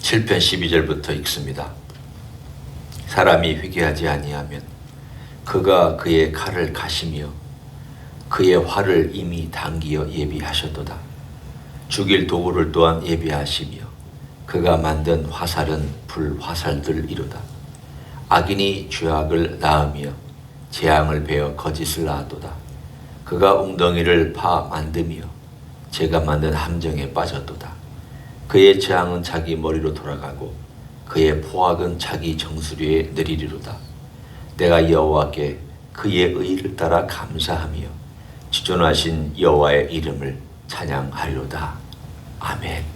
7편 12절부터 읽습니다. 사람이 회개하지 아니하면 그가 그의 칼을 가시며 그의 활을 이미 당기어 예비하셨도다. 죽일 도구를 또한 예비하시며 그가 만든 화살은 불화살들이로다. 악인이 죄악을 낳으며 재앙을 베어 거짓을 낳았도다. 그가 웅덩이를 파 만드며 제가 만든 함정에 빠졌도다. 그의 재앙은 자기 머리로 돌아가고 그의 포악은 자기 정수리에 내리리로다. 내가 여호와께 그의 의를 따라 감사하며 지존하신 여호와의 이름을 찬양하리로다. 아멘.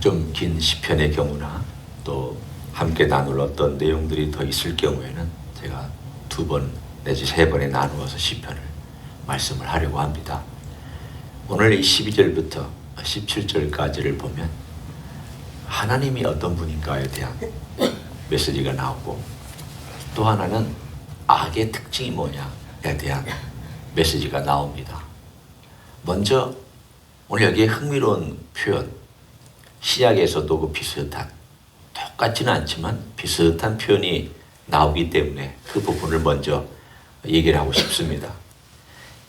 좀 긴 시편의 경우나 또 함께 나눌 어떤 내용들이 더 있을 경우에는 제가 2번 내지 3번에 나누어서 시편을 말씀을 하려고 합니다. 오늘 이 12절부터 17절까지를 보면 하나님이 어떤 분인가에 대한 메시지가 나오고, 또 하나는 악의 특징이 뭐냐에 대한 메시지가 나옵니다. 먼저 오늘 여기에 흥미로운 표현, 시약에서도 그 비슷한, 똑같지는 않지만 비슷한 표현이 나오기 때문에 그 부분을 먼저 얘기를 하고 싶습니다.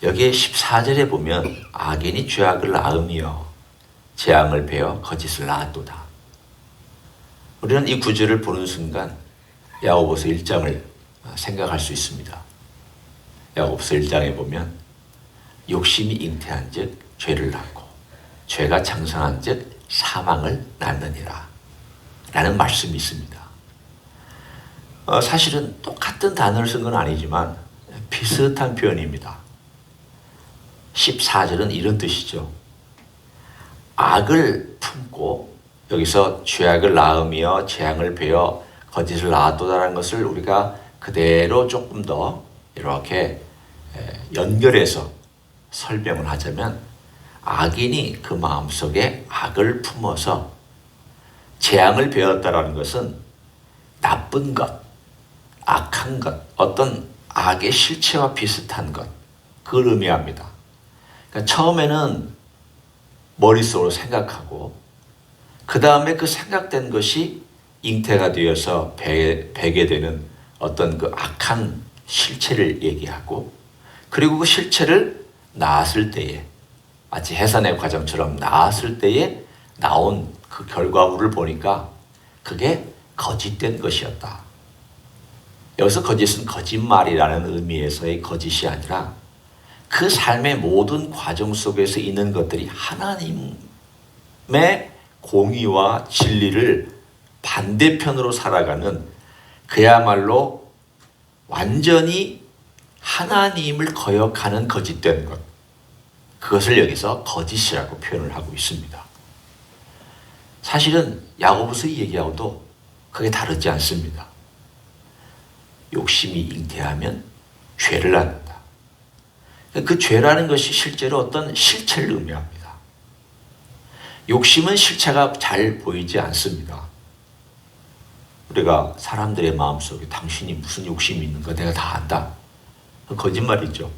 여기에 14절에 보면 악인이 죄악을 낳으며 재앙을 베어 거짓을 낳았도다. 우리는 이 구절을 보는 순간 야고보서 1장을 생각할 수 있습니다. 야고보서 1장에 보면 욕심이 잉태한 즉 죄를 낳고 죄가 장성한 즉 사망을 낳느니라 라는 말씀이 있습니다. 사실은 똑같은 단어를 쓴 건 아니지만 비슷한 표현입니다. 14절은 이런 뜻이죠. 악을 품고, 여기서 죄악을 낳으며 재앙을 베어 거짓을 낳았도다라는 것을 우리가 그대로 조금 더 이렇게 연결해서 설명을 하자면, 악인이 그 마음속에 악을 품어서 재앙을 베었다라는 것은 나쁜 것, 악한 것, 어떤 악의 실체와 비슷한 것, 그걸 의미합니다. 그러니까 처음에는 머릿속으로 생각하고 그 다음에 그 생각된 것이 잉태가 되어서 배게 되는 어떤 그 악한 실체를 얘기하고, 그리고 그 실체를 낳았을 때에, 마치 해산의 과정처럼 낳았을 때에 나온 그 결과물을 보니까 그게 거짓된 것이었다. 여기서 거짓은 거짓말이라는 의미에서의 거짓이 아니라 그 삶의 모든 과정 속에서 있는 것들이 하나님의 공의와 진리를 반대편으로 살아가는, 그야말로 완전히 하나님을 거역하는 거짓된 것, 그것을 여기서 거짓이라고 표현을 하고 있습니다. 사실은 야고보서 얘기하고도 그게 다르지 않습니다. 욕심이 잉태하면 죄를 낳는다. 그 죄라는 것이 실제로 어떤 실체를 의미합니다. 욕심은 실체가 잘 보이지 않습니다. 우리가 사람들의 마음속에 당신이 무슨 욕심이 있는가 내가 다 안다. 거짓말이죠.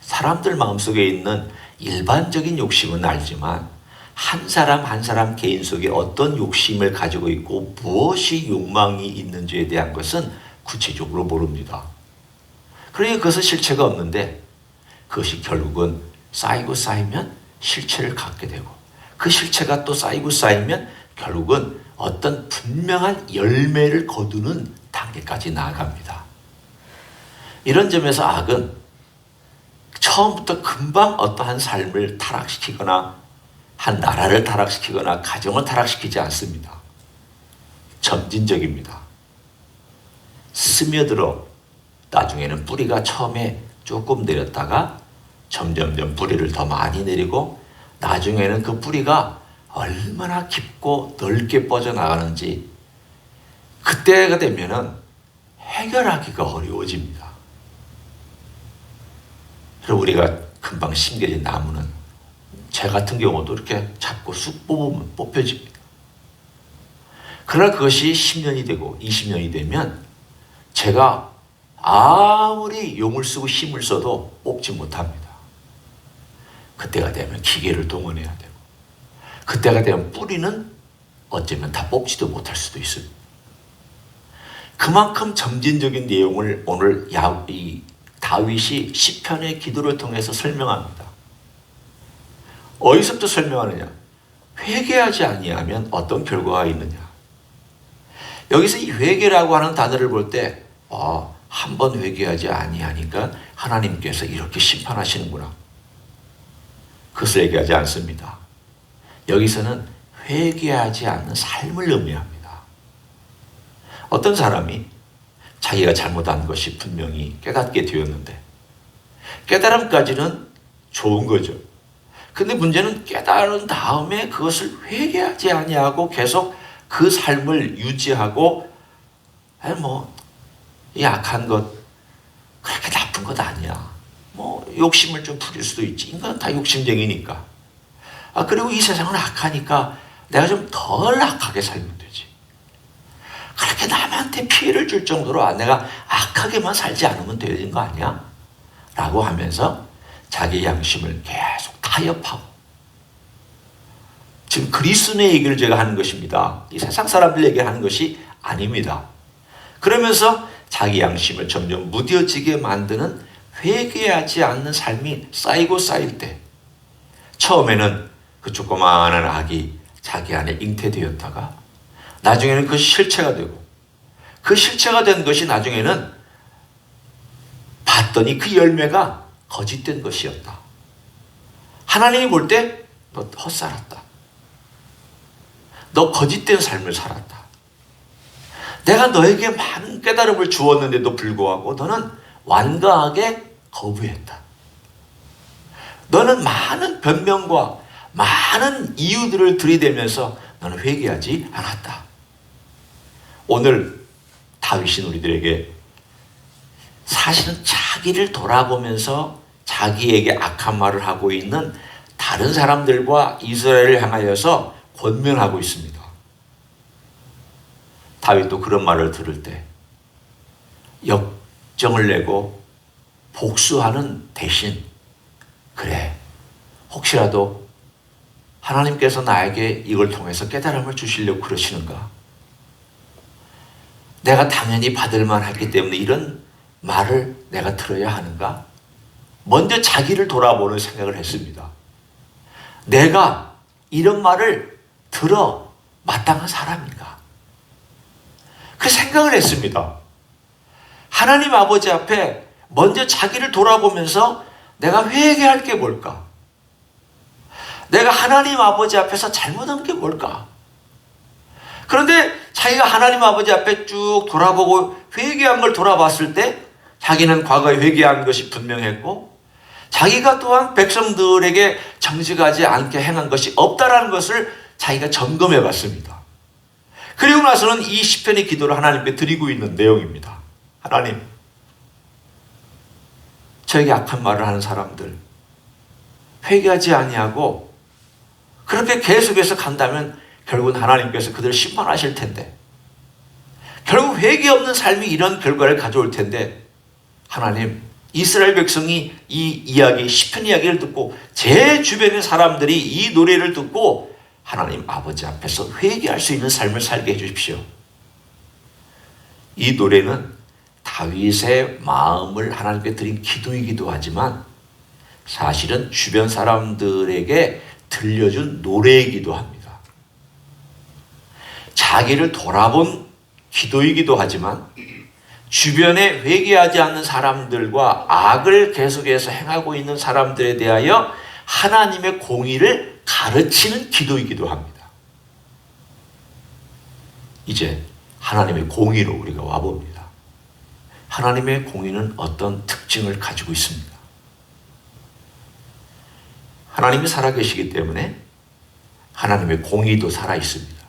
사람들 마음속에 있는 일반적인 욕심은 알지만 한 사람 한 사람 개인 속에 어떤 욕심을 가지고 있고 무엇이 욕망이 있는지에 대한 것은 구체적으로 모릅니다. 그러니까 그것은 실체가 없는데 그것이 결국은 쌓이고 쌓이면 실체를 갖게 되고, 그 실체가 또 쌓이고 쌓이면 결국은 어떤 분명한 열매를 거두는 단계까지 나아갑니다. 이런 점에서 악은 처음부터 금방 어떠한 삶을 타락시키거나 한 나라를 타락시키거나 가정을 타락시키지 않습니다. 점진적입니다. 스며들어 나중에는 뿌리가 처음에 조금 내렸다가 점점점 뿌리를 더 많이 내리고, 나중에는 그 뿌리가 얼마나 깊고 넓게 뻗어나가는지 그때가 되면은 해결하기가 어려워집니다. 그리고 우리가 금방 심겨진 나무는 재 같은 경우도 이렇게 잡고 쑥 뽑으면 뽑혀집니다. 그러나 그것이 10년이 되고 20년이 되면 재가 아무리 용을 쓰고 힘을 써도 뽑지 못합니다. 그때가 되면 기계를 동원해야 되고, 그때가 되면 뿌리는 어쩌면 다 뽑지도 못할 수도 있어요. 그만큼 점진적인 내용을 오늘 이 다윗이 시편의 기도를 통해서 설명합니다. 어디서부터 설명하느냐? 회개하지 아니하면 어떤 결과가 있느냐? 여기서 이 회개라고 하는 단어를 볼 때 한 번 회개하지 아니하니까 하나님께서 이렇게 심판하시는구나. 그것을 얘기하지 않습니다. 여기서는 회개하지 않는 삶을 의미합니다. 어떤 사람이 자기가 잘못한 것이 분명히 깨닫게 되었는데 깨달음까지는 좋은 거죠. 근데 문제는 깨달은 다음에 그것을 회개하지 아니하고 계속 그 삶을 유지하고 이 악한 것 그렇게 나쁜 것 아니야. 욕심을 좀 부릴 수도 있지. 인간은 다 욕심쟁이니까. 그리고 이 세상은 악하니까 내가 좀 덜 악하게 살면 되지. 그렇게 남한테 피해를 줄 정도로 내가 악하게만 살지 않으면 되는 거 아니야? 라고 하면서 자기 양심을 계속 타협하고. 지금 그리스도의 얘기를 제가 하는 것입니다. 이 세상 사람들 얘기하는 것이 아닙니다. 그러면서 자기 양심을 점점 무뎌지게 만드는 회개하지 않는 삶이 쌓이고 쌓일 때 처음에는 그 조그마한 악이 자기 안에 잉태되었다가 나중에는 그 실체가 되고 그 실체가 된 것이 나중에는 봤더니 그 열매가 거짓된 것이었다. 하나님이 볼 때 너 헛살았다. 너 거짓된 삶을 살았다. 내가 너에게 많은 깨달음을 주었는데도 불구하고 너는 완강하게 거부했다. 너는 많은 변명과 많은 이유들을 들이대면서 너는 회개하지 않았다. 오늘 다윗은 우리들에게 사실은 자기를 돌아보면서 자기에게 악한 말을 하고 있는 다른 사람들과 이스라엘을 향하여서 권면하고 있습니다. 다윗도 그런 말을 들을 때 역정을 내고 복수하는 대신 그래, 혹시라도 하나님께서 나에게 이걸 통해서 깨달음을 주시려고 그러시는가? 내가 당연히 받을 만하기 때문에 이런 말을 내가 들어야 하는가? 먼저 자기를 돌아보는 생각을 했습니다. 내가 이런 말을 들어 마땅한 사람인가? 그 생각을 했습니다. 하나님 아버지 앞에 먼저 자기를 돌아보면서 내가 회개할 게 뭘까? 내가 하나님 아버지 앞에서 잘못한 게 뭘까? 그런데 자기가 하나님 아버지 앞에 쭉 돌아보고 회개한 걸 돌아봤을 때 자기는 과거에 회개한 것이 분명했고 자기가 또한 백성들에게 정직하지 않게 행한 것이 없다라는 것을 자기가 점검해 봤습니다. 그리고 나서는 이 시편의 기도를 하나님께 드리고 있는 내용입니다. 하나님, 저에게 악한 말을 하는 사람들 회개하지 아니하고 그렇게 계속해서 간다면 결국은 하나님께서 그들을 심판하실 텐데 결국 회개 없는 삶이 이런 결과를 가져올 텐데 하나님, 이스라엘 백성이 이 이야기, 시편 이야기를 듣고 제 주변의 사람들이 이 노래를 듣고 하나님 아버지 앞에서 회개할 수 있는 삶을 살게 해주십시오. 이 노래는 다윗의 마음을 하나님께 드린 기도이기도 하지만 사실은 주변 사람들에게 들려준 노래이기도 합니다. 자기를 돌아본 기도이기도 하지만 주변에 회개하지 않는 사람들과 악을 계속해서 행하고 있는 사람들에 대하여 하나님의 공의를 가르치는 기도이기도 합니다. 이제 하나님의 공의로 우리가 와봅니다. 하나님의 공의는 어떤 특징을 가지고 있습니다. 하나님이 살아계시기 때문에 하나님의 공의도 살아있습니다.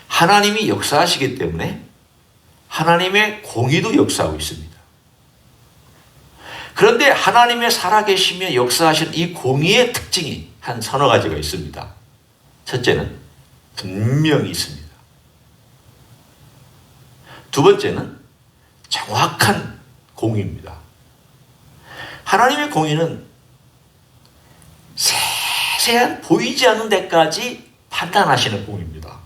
하나님이 역사하시기 때문에 하나님의 공의도 역사하고 있습니다. 그런데 하나님의 살아계시며 역사하시는 이 공의의 특징이 한 서너 가지가 있습니다. 첫째는 분명히 있습니다. 두 번째는 정확한 공의입니다. 하나님의 공의는 세세한 보이지 않는 데까지 판단하시는 공입니다.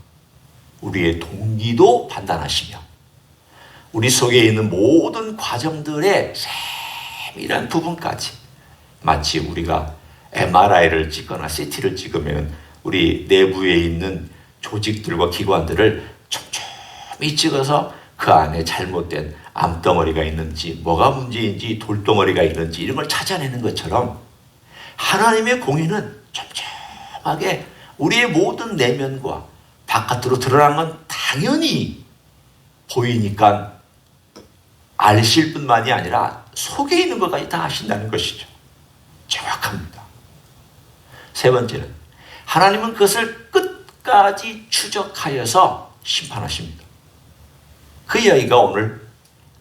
우리의 동기도 판단하시며 우리 속에 있는 모든 과정들의 세밀한 부분까지, 마치 우리가 MRI를 찍거나 CT를 찍으면 우리 내부에 있는 조직들과 기관들을 촘촘히 찍어서 그 안에 잘못된 암덩어리가 있는지, 뭐가 문제인지, 돌덩어리가 있는지 이런 걸 찾아내는 것처럼 하나님의 공의는 촘촘하게 우리의 모든 내면과 바깥으로 드러난 건 당연히 보이니까 아실 뿐만이 아니라 속에 있는 것까지 다 아신다는 것이죠. 정확합니다. 세 번째는 하나님은 그것을 끝까지 추적하여서 심판하십니다. 그 이야기가 오늘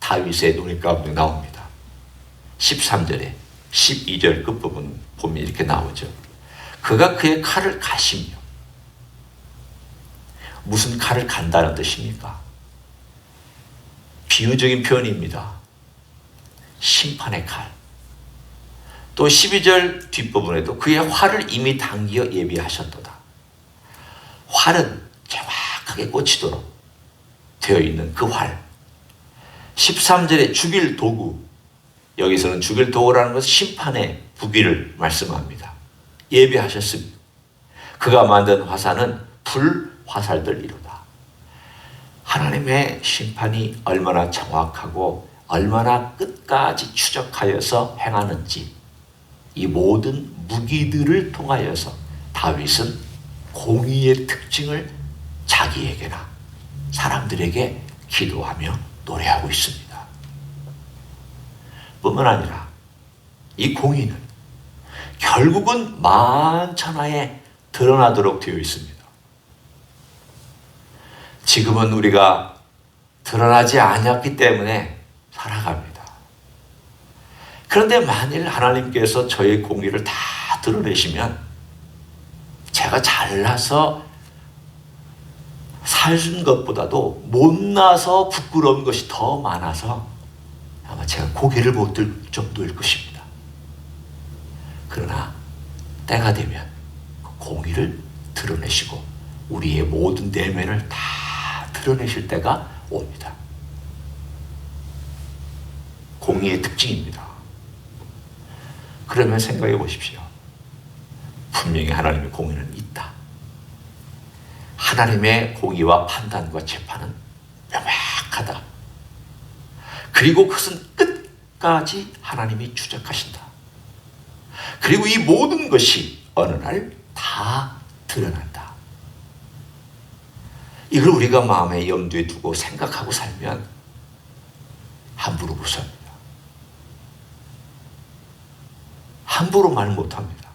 다윗의 눈에 가운데 나옵니다. 13절에 12절 끝부분 보면 이렇게 나오죠. 그가 그의 칼을 가시며. 무슨 칼을 간다는 뜻입니까? 비유적인 표현입니다. 심판의 칼. 또 12절 뒷부분에도 그의 활을 이미 당기어 예비하셨도다. 활은 정확하게 꽂히도록 되어 있는 그 활. 13절에 죽일 도구. 여기서는 죽일 도구라는 것은 심판의 부귀를 말씀합니다. 예비하셨습니다. 그가 만든 화살은 불화살들이로다. 하나님의 심판이 얼마나 정확하고 얼마나 끝까지 추적하여서 행하는지, 이 모든 무기들을 통하여서 다윗은 공의의 특징을 자기에게나 사람들에게 기도하며 노래하고 있습니다. 뿐만 아니라 이 공의는 결국은 만천하에 드러나도록 되어 있습니다. 지금은 우리가 드러나지 않았기 때문에 살아갑니다. 그런데 만일 하나님께서 저의 공의를 다 드러내시면 제가 잘나서 살은 것보다도 못나서 부끄러운 것이 더 많아서 아마 제가 고개를 못 들 정도일 것입니다. 그러나 때가 되면 그 공의를 드러내시고 우리의 모든 내면을 다 드러내실 때가 옵니다. 공의의 특징입니다. 그러면 생각해 보십시오. 분명히 하나님의 공의는 있다. 하나님의 공의와 판단과 재판은 명확하다. 그리고 그것은 끝까지 하나님이 추적하신다. 그리고 이 모든 것이 어느 날 다 드러난다. 이걸 우리가 마음에 염두에 두고 생각하고 살면 함부로 못 삽니다. 함부로 말 못합니다.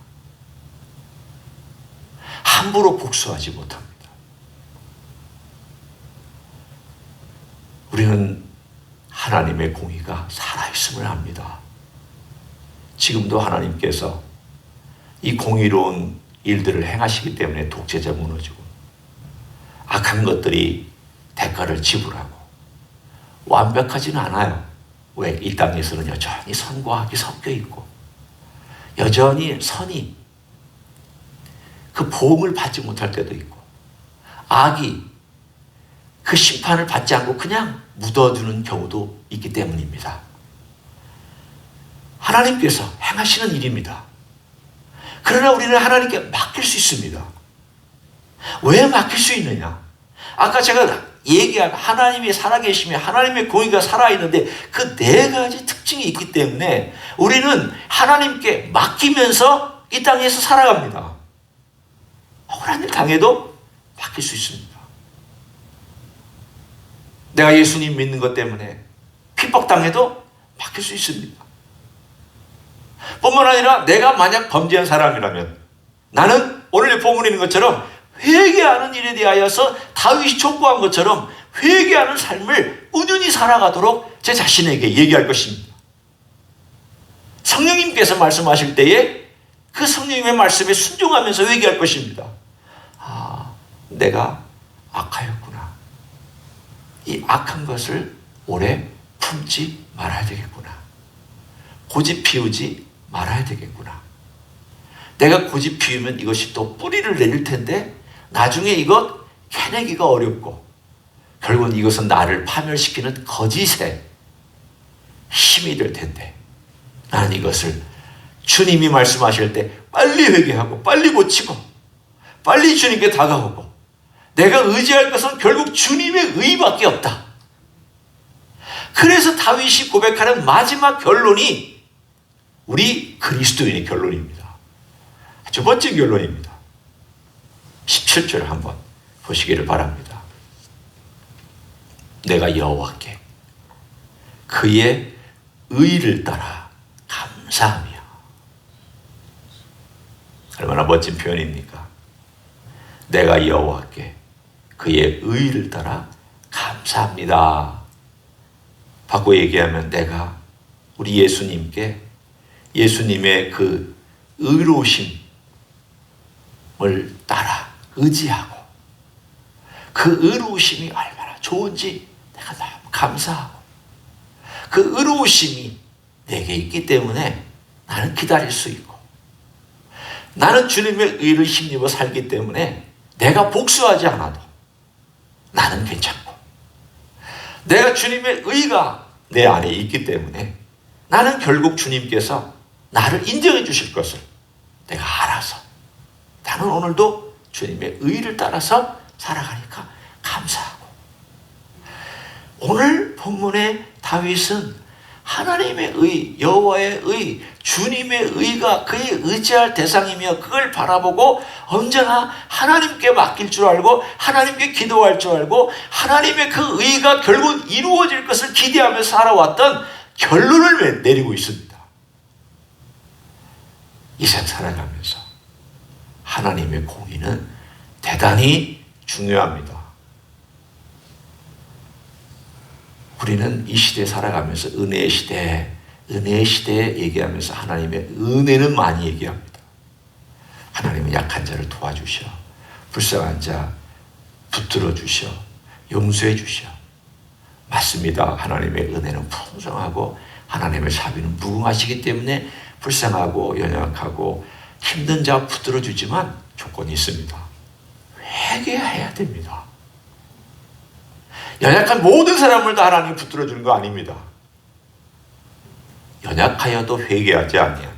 함부로 복수하지 못합니다. 우리는 하나님의 공의가 살아있음을 압니다. 지금도 하나님께서 이 공의로운 일들을 행하시기 때문에 독재자 무너지고 악한 것들이 대가를 지불하고 완벽하지는 않아요. 왜? 이 땅에서는 여전히 선과 악이 섞여 있고 여전히 선이 그 보응을 받지 못할 때도 있고 악이 그 심판을 받지 않고 그냥 묻어두는 경우도 있기 때문입니다. 하나님께서 행하시는 일입니다. 그러나 우리는 하나님께 맡길 수 있습니다. 왜 맡길 수 있느냐? 아까 제가 얘기한 하나님이 살아계시며 하나님의 공의가 살아있는데 그 네 가지 특징이 있기 때문에 우리는 하나님께 맡기면서 이 땅에서 살아갑니다. 억울한 일 당해도 맡길 수 있습니다. 내가 예수님 믿는 것 때문에 핍박당해도 맡길 수 있습니다. 뿐만 아니라 내가 만약 범죄한 사람이라면 나는 오늘 본문에 있는 것처럼 회개하는 일에 대하여서 다윗이 촉구한 것처럼 회개하는 삶을 꾸준히 살아가도록 제 자신에게 얘기할 것입니다. 성령님께서 말씀하실 때에 그 성령님의 말씀에 순종하면서 회개할 것입니다. 아, 내가 악하였구나. 이 악한 것을 오래 품지 말아야 되겠구나. 고집 피우지 말아야 되겠구나. 내가 고집 피우면 이것이 또 뿌리를 내릴 텐데 나중에 이것 캐내기가 어렵고 결국은 이것은 나를 파멸시키는 거짓의 힘이 될 텐데 나는 이것을 주님이 말씀하실 때 빨리 회개하고 빨리 고치고 빨리 주님께 다가오고 내가 의지할 것은 결국 주님의 의밖에 없다. 그래서 다윗이 고백하는 마지막 결론이 우리 그리스도인의 결론입니다. 아주 멋진 결론입니다. 17절 한번 보시기를 바랍니다. 내가 여호와께 그의 의를 따라 감사하며. 얼마나 멋진 표현입니까? 내가 여호와께 그의 의를 따라 감사합니다. 바꿔 얘기하면 내가 우리 예수님께 예수님의 그 의로우심을 따라 의지하고 그 의로우심이 얼마나 좋은지 내가 너무 감사하고 그 의로우심이 내게 있기 때문에 나는 기다릴 수 있고 나는 주님의 의를 힘입어 살기 때문에 내가 복수하지 않아도 나는 괜찮고 내가 주님의 의가 내 안에 있기 때문에 나는 결국 주님께서 나를 인정해 주실 것을 내가 알아서 나는 오늘도 주님의 의를 따라서 살아가니까 감사하고 오늘 본문의 다윗은 하나님의 의, 여호와의 의, 주님의 의가 그의 의지할 대상이며 그걸 바라보고 언제나 하나님께 맡길 줄 알고 하나님께 기도할 줄 알고 하나님의 그 의가 결국 이루어질 것을 기대하며 살아왔던 결론을 내리고 있습니다. 이생 살아가면서 하나님의 공의는 대단히 중요합니다. 우리는 이 시대에 살아가면서 은혜의 시대에 얘기하면서 하나님의 은혜는 많이 얘기합니다. 하나님은 약한 자를 도와주셔. 불쌍한 자 붙들어 주셔. 용서해 주셔. 맞습니다. 하나님의 은혜는 풍성하고 하나님의 자비는 무궁하시기 때문에 불쌍하고 연약하고 힘든 자 붙들어 주지만 조건이 있습니다. 회개해야 됩니다. 연약한 모든 사람을 다 하나님 붙들어 주는 거 아닙니다. 연약하여도 회개하지 아니하면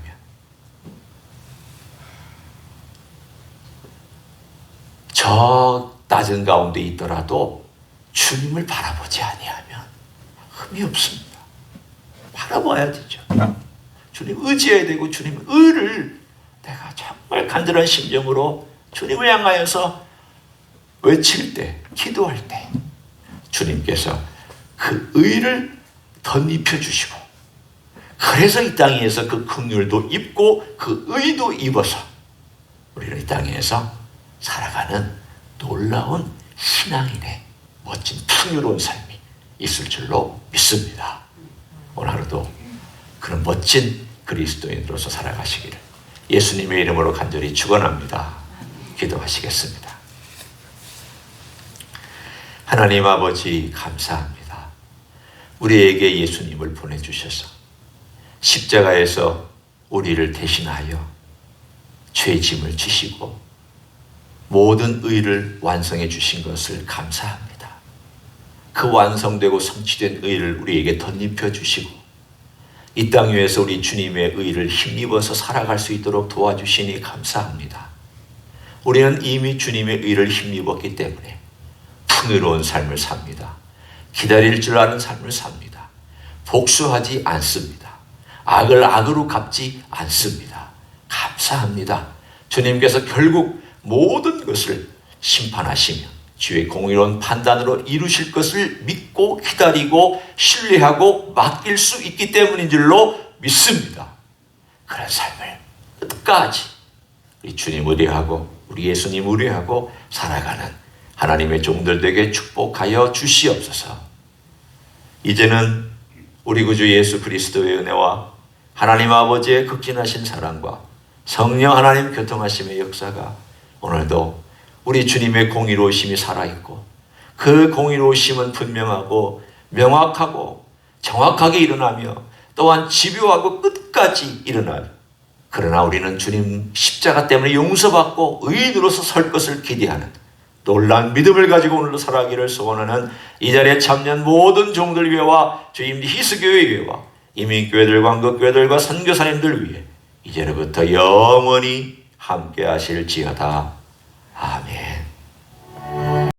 저 낮은 가운데 있더라도 주님을 바라보지 아니하면 흠이 없습니다. 바라봐야 되죠. 주님 의지해야 되고 주님의 의를 내가 정말 간절한 심정으로 주님을 향하여서 외칠 때, 기도할 때 주님께서 그 의를 덧입혀 주시고 그래서 이 땅에서 그 긍휼도 입고 그 의도 입어서 우리는 이 땅에서 살아가는 놀라운 신앙인의 멋진 풍요로운 삶이 있을 줄로 믿습니다. 오늘 하루도 그런 멋진 그리스도인으로서 살아가시기를 예수님의 이름으로 간절히 축원합니다. 기도하시겠습니다. 하나님 아버지 감사합니다. 우리에게 예수님을 보내주셔서 십자가에서 우리를 대신하여 죄짐을 지시고 모든 의를 완성해 주신 것을 감사합니다. 그 완성되고 성취된 의를 우리에게 덧입혀 주시고 이 땅 위에서 우리 주님의 의를 힘입어서 살아갈 수 있도록 도와주시니 감사합니다. 우리는 이미 주님의 의를 힘입었기 때문에 풍요로운 삶을 삽니다. 기다릴 줄 아는 삶을 삽니다. 복수하지 않습니다. 악을 악으로 갚지 않습니다. 감사합니다. 주님께서 결국 모든 것을 심판하시며 주의 공의로운 판단으로 이루실 것을 믿고 기다리고 신뢰하고 맡길 수 있기 때문인 줄로 믿습니다. 그런 삶을 끝까지 우리 주님 의뢰하고 우리 예수님 의뢰하고 살아가는 하나님의 종들 되게 축복하여 주시옵소서. 이제는 우리 구주 예수 그리스도의 은혜와 하나님 아버지의 극진하신 사랑과 성령 하나님 교통하심의 역사가 오늘도 우리 주님의 공의로우심이 살아있고 그 공의로우심은 분명하고 명확하고 정확하게 일어나며 또한 집요하고 끝까지 일어날 그러나 우리는 주님 십자가 때문에 용서받고 의인으로서 설 것을 기대하는 놀라운 믿음을 가지고 오늘도 살아가기를 소원하는 이 자리에 참여한 모든 종들 위해와 주님 희수교회 위해와 이민교회들과 한국교회들과 선교사님들 위해 이제로부터 영원히 함께 하실지어다.